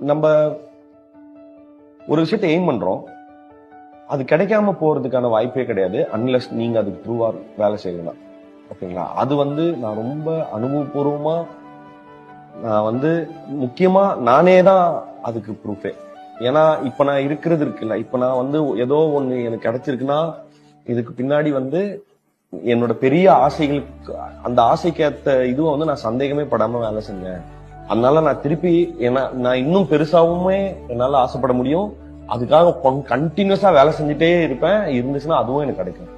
நம்ம ஒரு விஷயத்தை எய்ம் பண்றோம், அது கிடைக்காம போறதுக்கான வாய்ப்பே கிடையாது அன்லெஸ் நீங்க அதுக்கு ட்ரூவா வேலை செய்யலாம். ஓகேங்களா? அது நான் ரொம்ப அனுபவபூர்வமா நான் முக்கியமா நானே தான் அதுக்கு ப்ரூஃபே. ஏன்னா இப்ப நான் இருக்கிறது இருக்குல்ல, இப்ப நான் ஏதோ ஒண்ணு எனக்கு கிடைச்சிருக்குன்னா இதுக்கு பின்னாடி என்னோட பெரிய ஆசைகளுக்கு அந்த ஆசைக்கேத்த இதுவை நான் சந்தேகமே படாம வேலை செஞ்சேன். அதனால நான் திருப்பி நான் இன்னும் பெருசாவுமே என்னால ஆசைப்பட முடியும். அதுக்காக கண்டினியூஸா வேலை செஞ்சுட்டே இருப்பேன். இருந்துச்சுன்னா அதுவும் எனக்கு கிடைக்கும்.